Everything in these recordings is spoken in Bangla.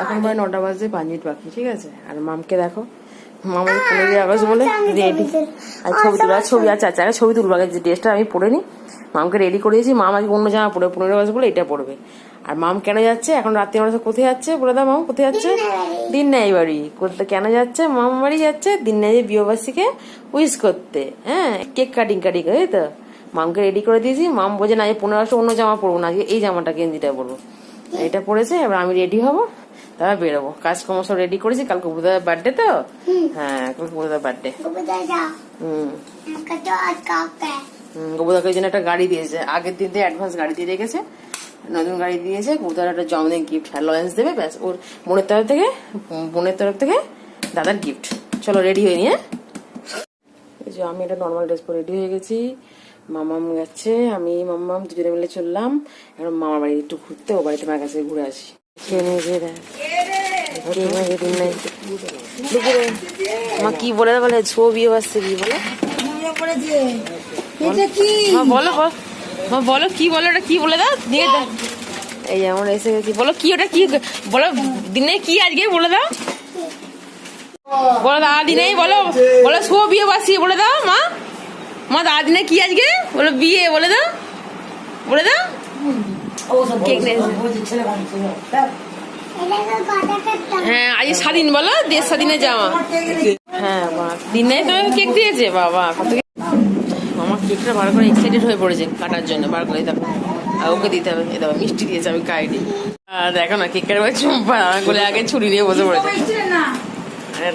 এখন প্রায় 9টা বাজে, 5 মিনিট বাকি, ঠিক আছে। আর মামকে দেখো, মামাকে 15ই আগস্ট বলে রেডি, আর ছবি আছে, আচ্ছা ছবি তুলবো আগে, যে ড্রেসটা আমি পরে নি। মামকে রেডি করিয়েছি, মাম আজকে অন্য জামা পরে 15 আগস্ট বলে এটা পড়বে। আর মাম কেন যাচ্ছে এখন রাত্রি, আমরা কোথায় যাচ্ছে বলে দাও মাম, কোথায় যাচ্ছে? দিন নাই বাড়ি করতে। কেন যাচ্ছে? মাম বাড়ি যাচ্ছে দিন নাই বিবাহবার্ষিকে উইশ করতে, হ্যাঁ, কেক কাটিং এই তো। মামকে রেডি করে দিয়েছি, মাম বোঝে না যে 15 আগস্ট অন্য জামা পরবো না, এই জামাটা গেঞ্জিটা পরবো। এটা পরেছে, এবার আমি রেডি হবো, তারপর বেরোবো। কাজকর্ম সব রেডি করেছি, কালকে বুধবার বার্থডে তো, হ্যাঁ কালকে বুধবার বার্থডে। গোবুদাকে ওই জন্য একটা গাড়ি দিয়েছে, আগের দিন থেকে অ্যাডভান্স গাড়ি দিয়ে রেখেছে, নতুন গাড়ি দিয়েছে। গোবুদার একটা জন্মদিন গিফট, লয়েন্স দেবে, ব্যাস। ওর বোনের তরফ থেকে দাদার গিফট। চলো রেডি হয়ে নিয়ে, এই যে আমি একটা নর্মাল ড্রেস পরে রেডি হয়ে গেছি। মামাম যাচ্ছে, আমি মামাম দুজনে মিলে চললাম এখন মামার বাড়ি একটু ঘুরতে, ও বাড়িতে মার কাছে ঘুরে আসি। মা কি বলে ছবি আসছে, কি বলে বলো বলো, কি বলো ওটা, কি বলে দাও দিয়ে দাও। এই যে আমরা এসে গেছি, বলো কি ওটা, কি বলো দিনে কি আজকে বলে দাও, বলো দাদা দিনে, বলো বলো শুভ বিয়ে বাসি বলে দাও। মা দাদা দিনে কি আজকে বলো, বিয়ে বলে দাও, বলে দাও। হ্যাঁ আজ স্বাধীন বলো, দেশ স্বাধীনে যাওয়া। হ্যাঁ দিনে তো কেক দিয়েছে বাবা, কত আমার কেকটা বার করে এক্সাইটেড হয়ে পড়েছে কাটার জন্য, বার করে দেখো। আর ওকে দিতে হবে, এ দেখো মিষ্টি দিয়েছে, আমি খাইনি। আর দেখো না কেকের চুম্পা বলে আগে ছুরি নিয়ে বসে পড়েছে।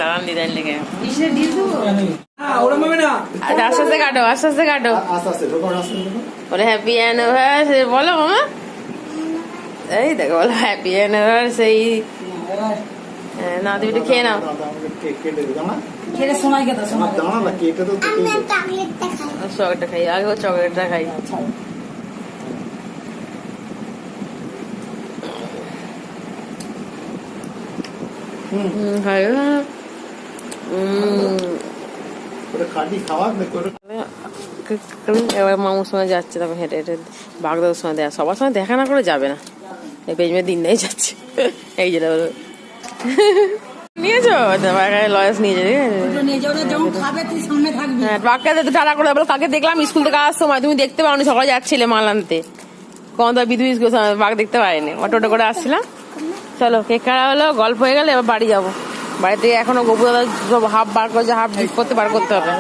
দাঁড়ান ডিজাইন লেগে আস্তে আস্তে কাটো, আস্তে আস্তে কাটো। বলে হ্যাপি অ্যানিভার্সারি বলো মামা, এই দেখো বলো হ্যাপি অ্যানিভার্সারি। না তুমি একটু খেয়ে নাও, চকলেটটা খাই আগে, চকলেটটা খাই। এবার মামুর সময় যাচ্ছে, তারপর হেঁটে হেঁটে বাগদার সময় দেখা, সবার সময় দেখা না করে যাবে না, এই পেজমে দিন নেই যাচ্ছে। এই যেটা বলো নিয়েছো, লয়েস নিয়েছে, টাটা করে বলো। কাকে দেখলাম স্কুল থেকে আসার সময়, তুমি দেখতে পাওনি, সকালে যাচ্ছিলে মাল আনতে, কোন তো বিধু স্কুল বাঘ দেখতে পাইনি, অটো করে আসছিলাম। চলো কেক কাটা হলো, গল্প হয়ে গেলে এবার বাড়ি যাবো। বাড়ি থেকে এখনো গোপু দাদা সব হাফ বার করছে, হাফ করতে বার করতে হবে।